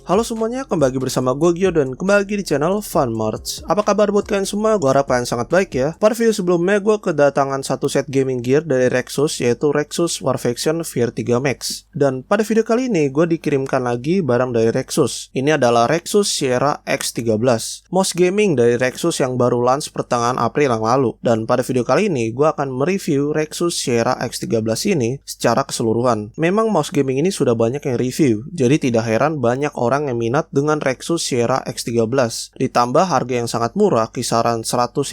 Halo semuanya, kembali bersama gue Gio dan kembali lagi di channel FunMarts. Apa kabar buat kalian semua? Gue harap kalian sangat baik ya. Pada video sebelumnya gue kedatangan satu set gaming gear dari Rexus, yaitu Rexus Warfaction VR3 Max. Dan pada video kali ini gue dikirimkan lagi barang dari Rexus. Ini adalah Rexus Sierra X13, mouse gaming dari Rexus yang baru launch pertengahan April yang lalu. Dan pada video kali ini gue akan mereview Rexus Sierra X13 ini secara keseluruhan. Memang mouse gaming ini sudah banyak yang review, jadi tidak heran banyak orang yang minat dengan Rexus Sierra X13. Ditambah harga yang sangat murah, kisaran 150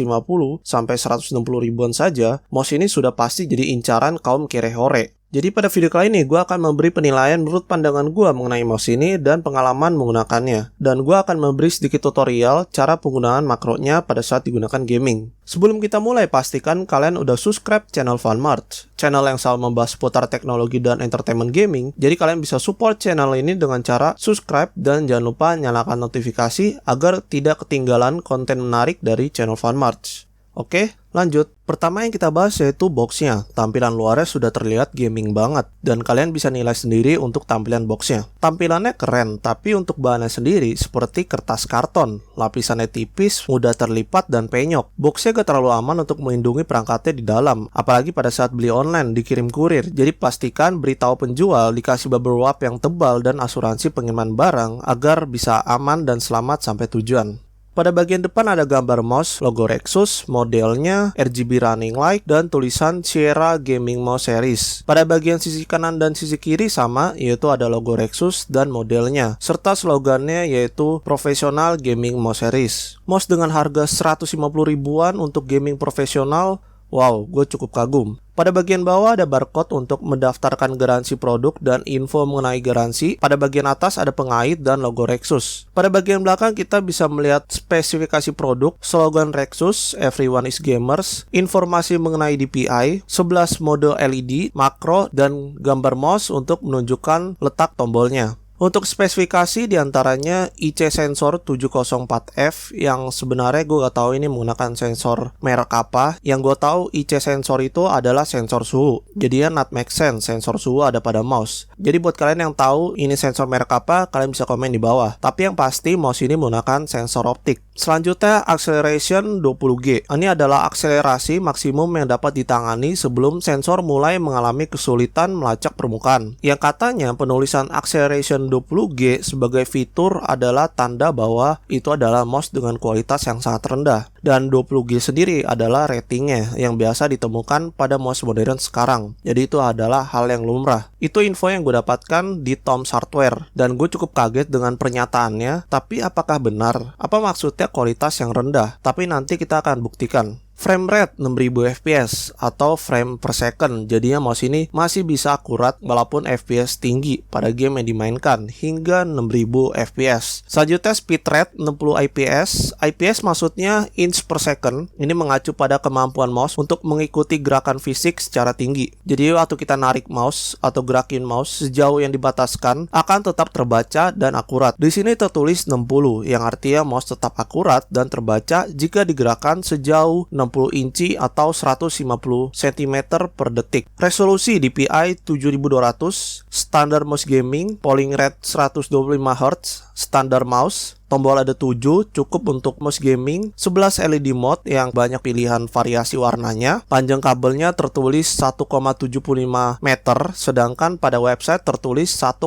sampai 160 ribuan saja, mouse ini sudah pasti jadi incaran kaum kere-hore. Jadi pada video kali ini gue akan memberi penilaian menurut pandangan gue mengenai mouse ini dan pengalaman menggunakannya. Dan gue akan memberi sedikit tutorial cara penggunaan makronya pada saat digunakan gaming. Sebelum kita mulai, pastikan kalian udah subscribe channel FunMarts, channel yang selalu membahas seputar teknologi dan entertainment gaming. Jadi kalian bisa support channel ini dengan cara subscribe dan jangan lupa nyalakan notifikasi agar tidak ketinggalan konten menarik dari channel FunMarts. Oke, lanjut. Pertama yang kita bahas yaitu boxnya. Tampilan luarnya sudah terlihat gaming banget, dan kalian bisa nilai sendiri untuk tampilan boxnya. Tampilannya keren, tapi untuk bahannya sendiri seperti kertas karton. Lapisannya tipis, mudah terlipat, dan penyok. Boxnya gak terlalu aman untuk melindungi perangkatnya di dalam, apalagi pada saat beli online, dikirim kurir. Jadi pastikan beritahu penjual, dikasih bubble wrap yang tebal, dan asuransi pengiriman barang agar bisa aman dan selamat sampai tujuan. Pada bagian depan ada gambar mouse, logo Rexus, modelnya, RGB running light, dan tulisan Sierra Gaming Mouse Series. Pada bagian sisi kanan dan sisi kiri sama, yaitu ada logo Rexus dan modelnya, serta slogannya yaitu Professional Gaming Mouse Series. Mouse dengan harga 150 ribuan untuk gaming profesional, wow, gue cukup kagum. Pada bagian bawah ada barcode untuk mendaftarkan garansi produk dan info mengenai garansi. Pada bagian atas ada pengait dan logo Rexus. Pada bagian belakang kita bisa melihat spesifikasi produk, slogan Rexus, Everyone is Gamers, informasi mengenai DPI, 11 mode LED, makro, dan gambar mouse untuk menunjukkan letak tombolnya. Untuk spesifikasi diantaranya IC sensor 704F yang sebenarnya gue gak tahu ini menggunakan sensor merek apa. Yang gue tahu IC sensor itu adalah sensor suhu. Jadi ya not make sense sensor suhu ada pada mouse. Jadi buat kalian yang tahu ini sensor merek apa, kalian bisa komen di bawah. Tapi yang pasti mouse ini menggunakan sensor optik. Selanjutnya acceleration 20G. Ini adalah akselerasi maksimum yang dapat ditangani sebelum sensor mulai mengalami kesulitan melacak permukaan. Yang katanya penulisan acceleration 20G sebagai fitur adalah tanda bahwa itu adalah mouse dengan kualitas yang sangat rendah. Dan 20G sendiri adalah ratingnya yang biasa ditemukan pada mouse modern sekarang. Jadi itu adalah hal yang lumrah. Itu info yang gue dapatkan di Tom's Hardware. Dan gue cukup kaget dengan pernyataannya. Tapi apakah benar? Apa maksudnya kualitas yang rendah? Tapi nanti kita akan buktikan. Frame rate 6000 fps atau frame per second. Jadinya mouse ini masih bisa akurat walaupun fps tinggi pada game yang dimainkan hingga 6000 fps. Selanjutnya speed rate 60 IPS. IPS maksudnya inch per second. Ini mengacu pada kemampuan mouse untuk mengikuti gerakan fisik secara tinggi. Jadi waktu kita narik mouse atau gerakin mouse sejauh yang dibataskan akan tetap terbaca dan akurat. Di sini tertulis 60 yang artinya mouse tetap akurat dan terbaca jika digerakkan sejauh 60 inci atau 150 cm per detik. Resolusi DPI 7200, standar mouse gaming, polling rate 125 Hz, standar mouse. Tombol ada 7, cukup untuk mouse gaming, 11 LED mode yang banyak pilihan variasi warnanya. Panjang kabelnya tertulis 1,75 meter, sedangkan pada website tertulis 1,8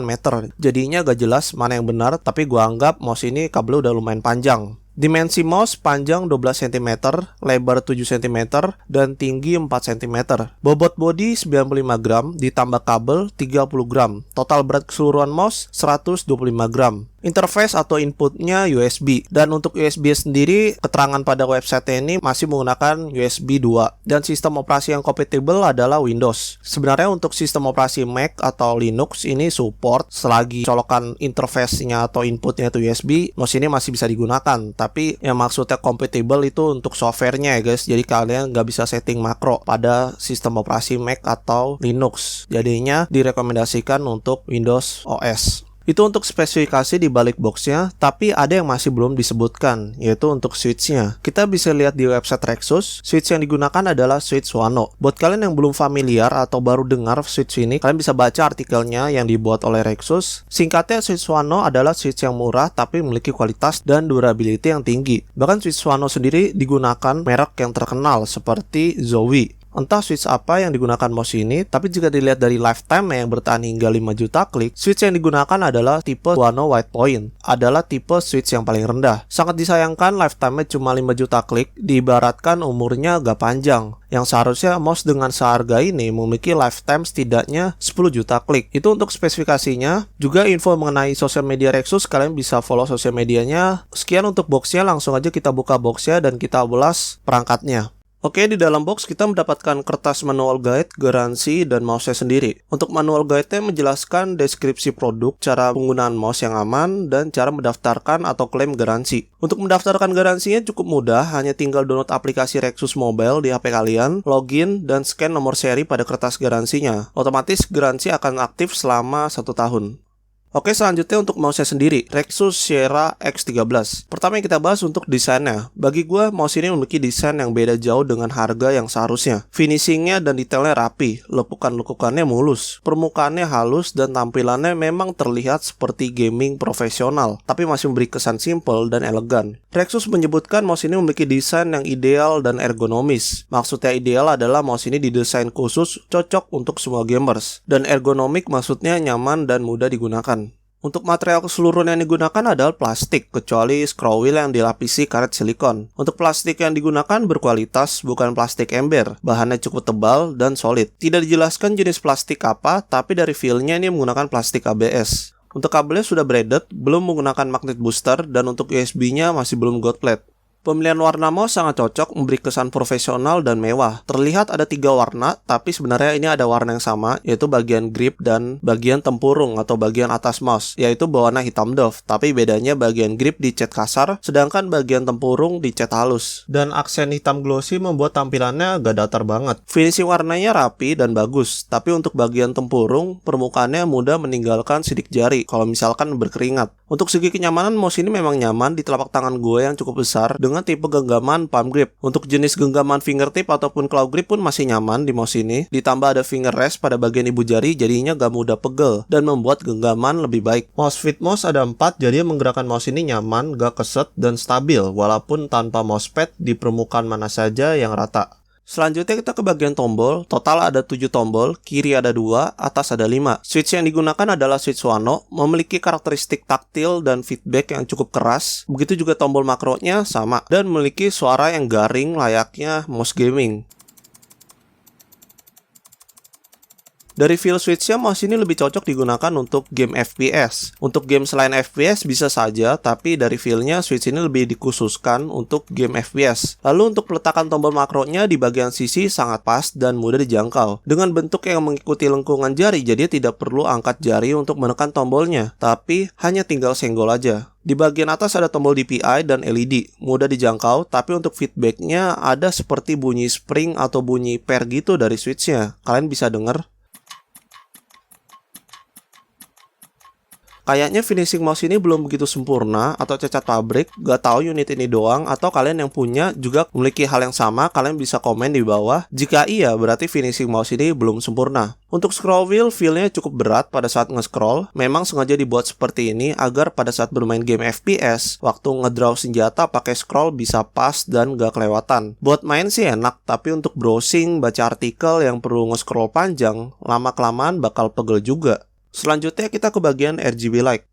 meter. Jadinya gak jelas mana yang benar, tapi gua anggap mouse ini kabelnya udah lumayan panjang. Dimensi mouse panjang 12 cm, lebar 7 cm, dan tinggi 4 cm. Bobot bodi 95 gram, ditambah kabel 30 gram. Total berat keseluruhan mouse 125 gram. Interface atau inputnya USB. Dan untuk USB sendiri, keterangan pada website ini masih menggunakan USB 2. Dan sistem operasi yang compatible adalah Windows. Sebenarnya untuk sistem operasi Mac atau Linux ini support selagi colokan interface-nya atau inputnya itu USB, mouse ini masih bisa digunakan. Tapi yang maksudnya compatible itu untuk softwarenya ya guys. Jadi kalian nggak bisa setting makro pada sistem operasi Mac atau Linux. Jadinya direkomendasikan untuk Windows OS. Itu untuk spesifikasi di balik boxnya, tapi ada yang masih belum disebutkan, yaitu untuk switchnya. Kita bisa lihat di website Rexus, switch yang digunakan adalah switch Wano. Buat kalian yang belum familiar atau baru dengar switch ini, kalian bisa baca artikelnya yang dibuat oleh Rexus. Singkatnya, switch Wano adalah switch yang murah tapi memiliki kualitas dan durability yang tinggi. Bahkan switch Wano sendiri digunakan merek yang terkenal seperti Zowie. Entah switch apa yang digunakan mouse ini, tapi jika dilihat dari lifetime yang bertahan hingga 5 juta klik, switch yang digunakan adalah tipe Wano White Point, adalah tipe switch yang paling rendah. Sangat disayangkan lifetime-nya cuma 5 juta klik, diibaratkan umurnya agak panjang, yang seharusnya mouse dengan seharga ini memiliki lifetime setidaknya 10 juta klik. Itu untuk spesifikasinya. Juga info mengenai sosial media Rexus, kalian bisa follow sosial medianya. Sekian untuk boxnya, langsung aja kita buka boxnya dan kita ulas perangkatnya. Oke, di dalam box kita mendapatkan kertas manual guide, garansi, dan mouse-nya sendiri. Untuk manual guide-nya menjelaskan deskripsi produk, cara penggunaan mouse yang aman, dan cara mendaftarkan atau klaim garansi. Untuk mendaftarkan garansinya cukup mudah, hanya tinggal download aplikasi Rexus Mobile di HP kalian, login, dan scan nomor seri pada kertas garansinya. Otomatis garansi akan aktif selama 1 tahun. Oke, selanjutnya untuk mouse-nya sendiri, Rexus Sierra X13. Pertama yang kita bahas untuk desainnya. Bagi gue, mouse ini memiliki desain yang beda jauh dengan harga yang seharusnya. Finishingnya dan detailnya rapi, lekukan-lekukannya mulus, permukaannya halus, dan tampilannya memang terlihat seperti gaming profesional, tapi masih memberi kesan simple dan elegan. Rexus menyebutkan mouse ini memiliki desain yang ideal dan ergonomis. Maksudnya ideal adalah mouse ini didesain khusus cocok untuk semua gamers, dan ergonomik maksudnya nyaman dan mudah digunakan. Untuk material keseluruhan yang digunakan adalah plastik, kecuali scroll wheel yang dilapisi karet silikon. Untuk plastik yang digunakan berkualitas, bukan plastik ember. Bahannya cukup tebal dan solid. Tidak dijelaskan jenis plastik apa, tapi dari feel-nya ini menggunakan plastik ABS. Untuk kabelnya sudah braided, belum menggunakan magnet booster, dan untuk USB-nya masih belum gold plate. Pemilihan warna mouse sangat cocok, memberi kesan profesional dan mewah. Terlihat ada 3 warna, tapi sebenarnya ini ada warna yang sama, yaitu bagian grip dan bagian tempurung atau bagian atas mouse, yaitu berwarna hitam doff. Tapi bedanya bagian grip dicat kasar, sedangkan bagian tempurung dicat halus. Dan aksen hitam glossy membuat tampilannya agak datar banget. Finishing warnanya rapi dan bagus, tapi untuk bagian tempurung, permukaannya mudah meninggalkan sidik jari kalau misalkan berkeringat. Untuk segi kenyamanan, mouse ini memang nyaman di telapak tangan gue yang cukup besar dengan tipe genggaman palm grip. Untuk jenis genggaman fingertip ataupun claw grip pun masih nyaman di mouse ini. Ditambah ada finger rest pada bagian ibu jari, jadinya gak mudah pegel dan membuat genggaman lebih baik. Mouse fit mouse ada 4, jadi menggerakkan mouse ini nyaman, gak keset, dan stabil walaupun tanpa mousepad di permukaan mana saja yang rata. Selanjutnya kita ke bagian tombol. Total ada 7 tombol, kiri ada 2, atas ada 5. Switch yang digunakan adalah switch Wano, memiliki karakteristik taktil dan feedback yang cukup keras. Begitu juga tombol makronya sama, dan memiliki suara yang garing layaknya mouse gaming. Dari feel switch-nya, mouse ini lebih cocok digunakan untuk game FPS. Untuk game selain FPS bisa saja, tapi dari feel-nya switch ini lebih dikhususkan untuk game FPS. Lalu untuk peletakan tombol makronya di bagian sisi sangat pas dan mudah dijangkau. Dengan bentuk yang mengikuti lengkungan jari, jadi tidak perlu angkat jari untuk menekan tombolnya, tapi hanya tinggal senggol aja. Di bagian atas ada tombol DPI dan LED, mudah dijangkau, tapi untuk feedbacknya ada seperti bunyi spring atau bunyi pair gitu dari switch-nya. Kalian bisa dengar. Kayaknya finishing mouse ini belum begitu sempurna atau cacat pabrik, gak tahu unit ini doang atau kalian yang punya juga memiliki hal yang sama, kalian bisa komen di bawah. Jika iya, berarti finishing mouse ini belum sempurna. Untuk scroll wheel, feel-nya cukup berat pada saat nge-scroll. Memang sengaja dibuat seperti ini agar pada saat bermain game FPS, waktu ngedraw senjata pakai scroll bisa pas dan gak kelewatan. Buat main sih enak, tapi untuk browsing, baca artikel yang perlu nge-scroll panjang, lama-kelamaan bakal pegel juga. Selanjutnya kita ke bagian RGB light.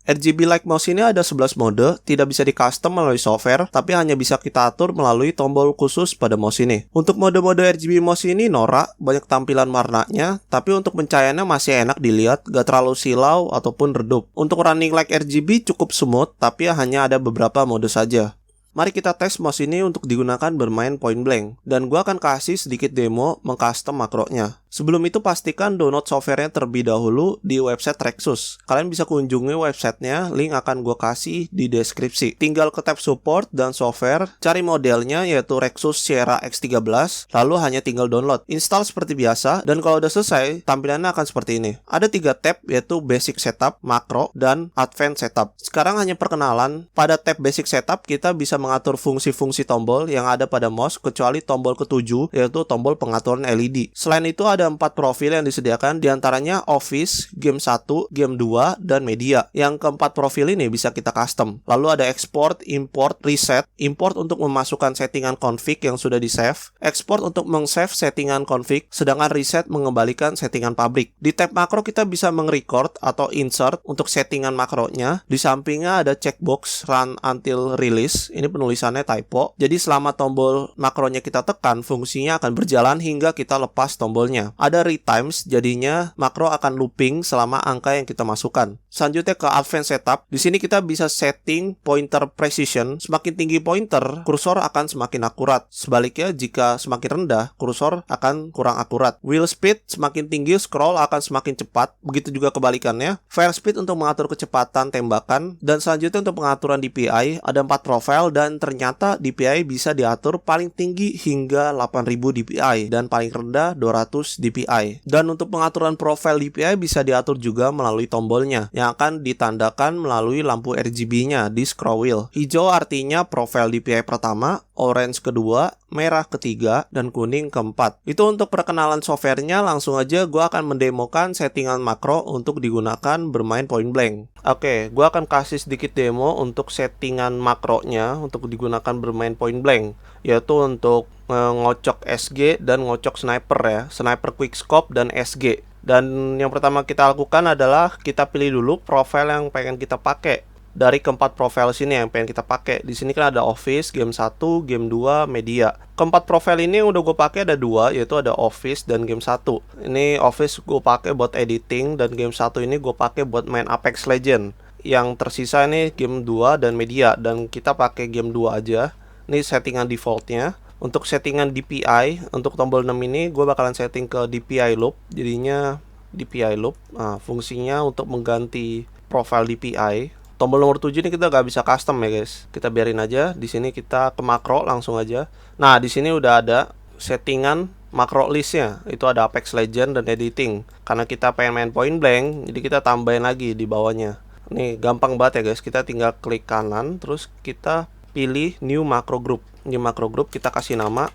RGB light mouse ini ada 11 mode, tidak bisa di custom melalui software, tapi hanya bisa kita atur melalui tombol khusus pada mouse ini. Untuk mode-mode RGB mouse ini norak, banyak tampilan warnanya, tapi untuk pencahayaannya masih enak dilihat, gak terlalu silau ataupun redup. Untuk running light RGB cukup smooth, tapi hanya ada beberapa mode saja. Mari kita tes mouse ini untuk digunakan bermain point blank, dan gua akan kasih sedikit demo mengcustom makronya. Sebelum itu pastikan download softwarenya terlebih dahulu di website Rexus. Kalian bisa kunjungi websitenya, link akan gue kasih di deskripsi. Tinggal ke tab support dan software, cari modelnya yaitu Rexus Sierra X13, lalu hanya tinggal download. Install seperti biasa, dan kalau udah selesai, tampilannya akan seperti ini. Ada 3 tab yaitu Basic Setup, Macro, dan Advanced Setup. Sekarang hanya perkenalan. Pada tab Basic Setup, kita bisa mengatur fungsi-fungsi tombol yang ada pada mouse, kecuali tombol ke-7 yaitu tombol pengaturan LED. Selain itu ada 4 profil yang disediakan, diantaranya Office, Game 1, Game 2, dan Media. Yang keempat profil ini bisa kita custom. Lalu ada Export, Import, Reset. Import untuk memasukkan settingan config yang sudah di-save. Export untuk meng-save settingan config, sedangkan Reset mengembalikan settingan pabrik. Di tab makro kita bisa meng-record atau insert untuk settingan makronya. Di sampingnya ada checkbox Run Until Release. Ini penulisannya typo. Jadi selama tombol makronya kita tekan, fungsinya akan berjalan hingga kita lepas tombolnya. Ada retimes, jadinya makro akan looping selama angka yang kita masukkan. Selanjutnya ke Advanced Setup. Di sini kita bisa setting pointer precision. Semakin tinggi pointer, kursor akan semakin akurat. Sebaliknya, jika semakin rendah, kursor akan kurang akurat. Wheel speed semakin tinggi, scroll akan semakin cepat. Begitu juga kebalikannya. Fire speed untuk mengatur kecepatan tembakan. Dan selanjutnya untuk pengaturan DPI, ada 4 profile dan ternyata DPI bisa diatur paling tinggi hingga 8000 DPI dan paling rendah 200 DPI. Dan untuk pengaturan profile DPI bisa diatur juga melalui tombolnya yang akan ditandakan melalui lampu RGB-nya di scroll wheel. Hijau artinya profile DPI pertama, orange kedua, merah ketiga, dan kuning keempat. Itu untuk perkenalan softwarenya. Langsung aja gue akan mendemokan settingan makro untuk digunakan bermain point blank. Oke, gue akan kasih sedikit demo untuk settingan makronya untuk digunakan bermain point blank, yaitu untuk ngocok SG dan ngocok sniper ya, sniper quickscope dan SG. Dan yang pertama kita lakukan adalah kita pilih dulu profile yang pengen kita pakai. Dari keempat profile sini yang pengen kita pakai. Di sini kan ada Office, Game 1, Game 2, Media. Keempat profile ini yang udah gue pakai ada 2, yaitu ada Office dan Game 1. Ini Office gue pakai buat editing, dan Game 1 ini gue pakai buat main Apex Legends. Yang tersisa ini Game 2 dan Media, dan kita pakai Game 2 aja. Ini settingan defaultnya. Untuk settingan DPI, untuk tombol 6 ini gue bakalan setting ke DPI loop. Jadinya DPI loop. Nah, fungsinya untuk mengganti profile DPI. Tombol nomor 7 ini kita nggak bisa custom ya guys. Kita biarin aja. Di sini kita ke makro langsung aja. Nah, di sini udah ada settingan makro listnya. Itu ada Apex Legends dan editing. Karena kita pengen main point blank, jadi kita tambahin lagi di bawahnya. Nih gampang banget ya guys. Kita tinggal klik kanan, terus kita pilih new macro group. New macro group kita kasih nama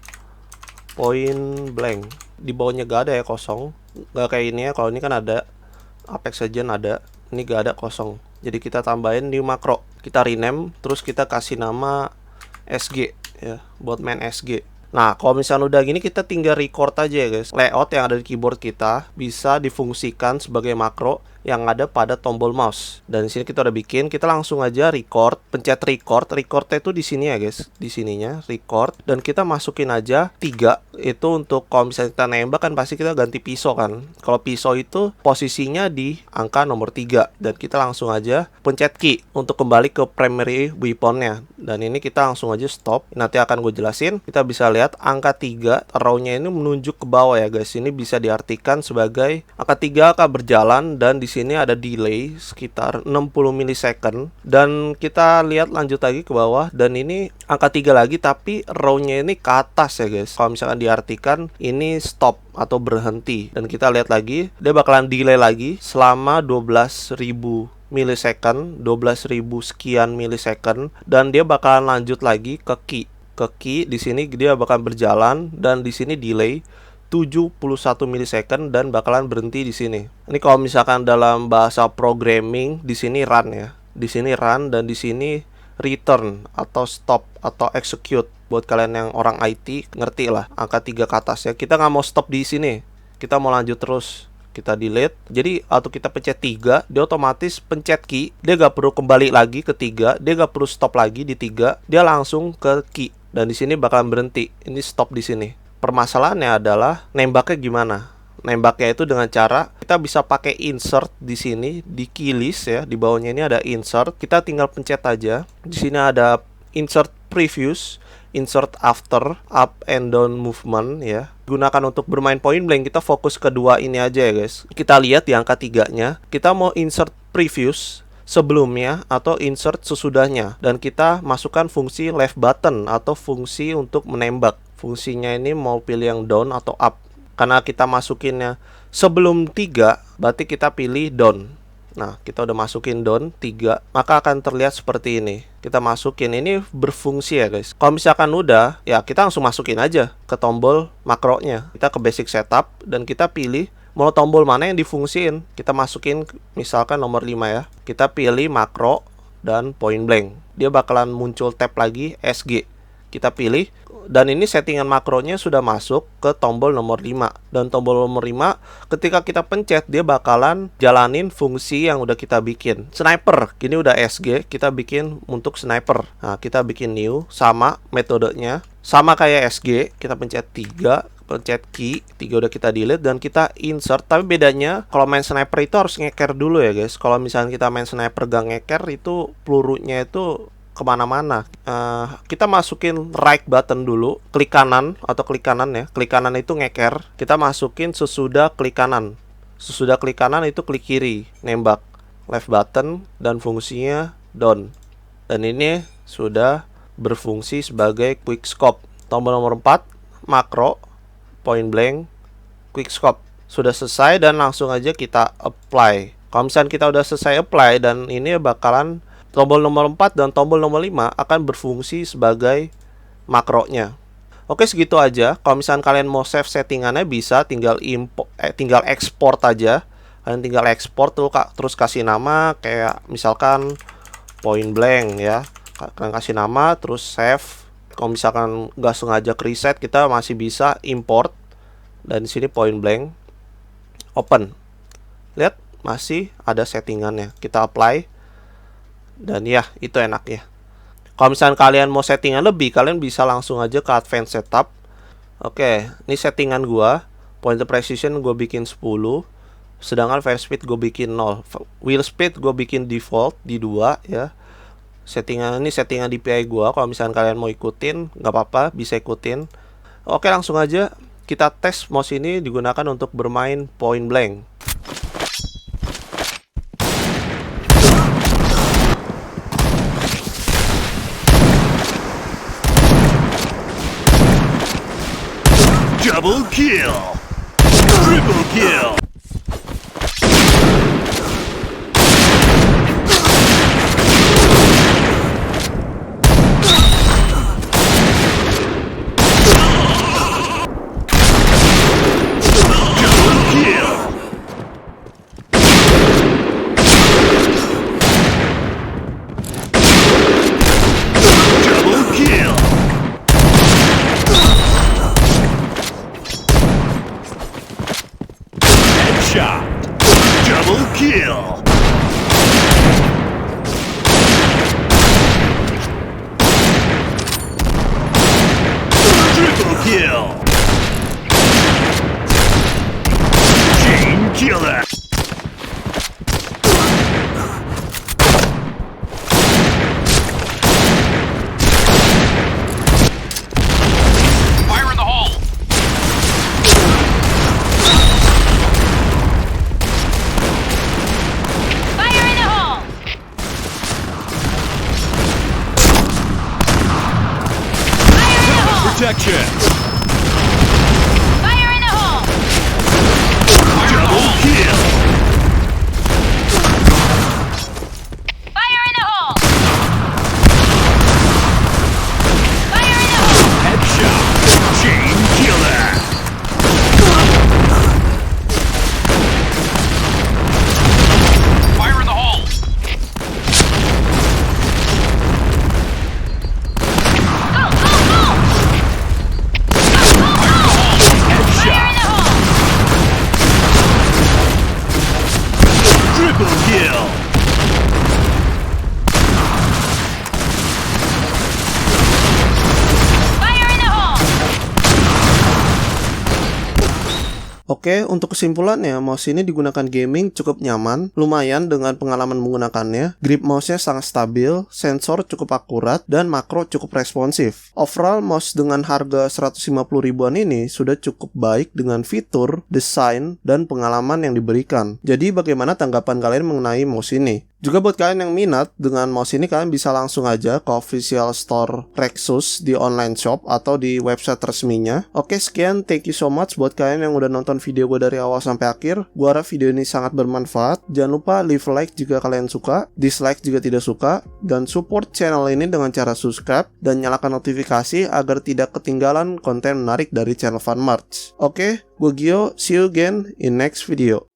point blank. Di bawahnya gak ada ya, kosong. Gak kayak ini ya. Kalau ini kan ada Apex Legends ada. Ini gak ada, kosong. Jadi kita tambahin new macro. Kita rename, terus kita kasih nama SG ya, buat main SG. Nah, kalau misalnya udah gini, kita tinggal record aja ya guys. Layout yang ada di keyboard kita bisa difungsikan sebagai makro yang ada pada tombol mouse. Dan di sini kita udah bikin, kita langsung aja record, pencet record. Recordnya itu di sini ya guys, di sininya record, dan kita masukin aja 3. Itu untuk kalau misalnya kita nembak kan pasti kita ganti pisau kan. Kalau pisau itu posisinya di angka nomor 3, dan kita langsung aja pencet key untuk kembali ke primary weaponnya. Dan ini kita langsung aja stop. Nanti akan gue jelasin. Kita bisa lihat angka 3 arrow-nya ini menunjuk ke bawah ya guys. Ini bisa diartikan sebagai angka 3 akan berjalan, dan di sini ada delay sekitar 60 milisecond. Dan kita lihat lanjut lagi ke bawah, dan ini angka 3 lagi tapi row-nya ini ke atas ya guys. Kalau misalkan diartikan ini stop atau berhenti. Dan kita lihat lagi, dia bakalan delay lagi selama 12.000 milisecond, 12.000 sekian milisecond, dan dia bakalan lanjut lagi ke key. Di sini dia bakal berjalan, dan di sini delay 71 milisecond dan bakalan berhenti di sini. Ini kalau misalkan dalam bahasa programming, di sini run ya. Di sini run, dan di sini return atau stop atau execute. Buat kalian yang orang IT ngerti lah angka 3 ke atas ya. Kita nggak mau stop di sini. Kita mau lanjut terus. Kita delete. Jadi atau kita pencet 3, dia otomatis pencet key. Dia nggak perlu kembali lagi ke 3, dia nggak perlu stop lagi di 3, dia langsung ke key. Dan di sini bakalan berhenti. Ini stop di sini. Permasalahannya adalah nembaknya gimana? Nembaknya itu dengan cara kita bisa pakai insert di sini di key list ya. Di bawahnya ini ada insert. Kita tinggal pencet aja. Di sini ada insert previews. insert after up and down movement ya. Gunakan untuk bermain point blank, kita fokus kedua ini aja ya guys. Kita lihat di angka 3-nya, kita mau insert previous sebelumnya atau insert sesudahnya, dan kita masukkan fungsi left button atau fungsi untuk menembak. Fungsinya ini mau pilih yang down atau up. Karena kita masukinnya sebelum 3, berarti kita pilih down. Nah, kita udah masukin down 3, maka akan terlihat seperti ini. Kita masukin, ini berfungsi ya guys. Kalau misalkan udah, ya kita langsung masukin aja ke tombol makronya. Kita ke basic setup dan kita pilih mau tombol mana yang difungsiin. Kita masukin misalkan nomor 5 ya. Kita pilih makro dan point blank. Dia bakalan muncul tab lagi SG. Kita pilih, dan ini settingan makronya sudah masuk ke tombol nomor 5. Dan tombol nomor 5 ketika kita pencet, dia bakalan jalanin fungsi yang udah kita bikin. Sniper, gini udah SG, kita bikin untuk sniper. Nah, kita bikin new, sama metodenya, sama kayak SG. Kita pencet 3, pencet key, 3 udah kita delete, dan kita insert. Tapi bedanya, kalau main sniper itu harus ngeker dulu ya guys. Kalau misalnya kita main sniper gak ngeker, itu pelurunya itu kemana-mana. Kita masukin right button dulu, klik kanan atau klik kanan ya. Klik kanan itu ngeker. Kita masukin sesudah klik kanan. Sesudah klik kanan itu klik kiri, nembak. Left button dan fungsinya down. Dan ini sudah berfungsi sebagai quick scope. Tombol nomor 4, makro, point blank, quick scope. Sudah selesai dan langsung aja kita apply. Kalau misalnya kita udah selesai apply, dan ini bakalan tombol nomor 4 dan tombol nomor 5 akan berfungsi sebagai makronya. Oke, segitu aja. Kalau misalnya kalian mau save settingannya, bisa tinggal tinggal export aja. Kalian tinggal export tuh, terus kasih nama kayak misalkan point blank ya. Kalian kasih nama terus save. Kalau misalkan nggak sengaja reset, kita masih bisa import. Dan di sini point blank, open. Lihat, masih ada settingannya. Kita apply. Dan ya, itu enaknya. Kalau misalnya kalian mau settingan lebih, kalian bisa langsung aja ke advanced setup. Oke, ini settingan gua. Pointer precision gua bikin 10. Sedangkan fire speed gua bikin 0. Wheel speed gua bikin default di 2 ya. Settingan ini settingan DPI gua. Kalau misalnya kalian mau ikutin, nggak apa-apa, bisa ikutin. Oke, langsung aja kita tes mouse ini digunakan untuk bermain point blank. Double kill! Triple kill! Double kill! Double kill! Shot. Double kill. Triple kill. Chain killer. Fire in the hole. Protection. Fire in the hole! Double kill. Fire in the hole! Fire in the hole! Headshot. Chain killer. Fire in the hole! Go, go, go! Oke, untuk kesimpulannya, mouse ini digunakan gaming cukup nyaman, lumayan dengan pengalaman menggunakannya, grip mouse-nya sangat stabil, sensor cukup akurat, dan makro cukup responsif. Overall, mouse dengan harga 150 ribuan ini sudah cukup baik dengan fitur, desain, dan pengalaman yang diberikan. Jadi bagaimana tanggapan kalian mengenai mouse ini? Juga buat kalian yang minat dengan mouse ini, kalian bisa langsung aja ke official store Rexus di online shop atau di website resminya. Oke, sekian, thank you so much buat kalian yang udah nonton video gue dari awal sampai akhir. Gue harap video ini sangat bermanfaat. Jangan lupa leave like jika kalian suka, dislike jika tidak suka, dan support channel ini dengan cara subscribe dan nyalakan notifikasi agar tidak ketinggalan konten menarik dari channel Fun March. Oke, gue Gio, see you again in next video.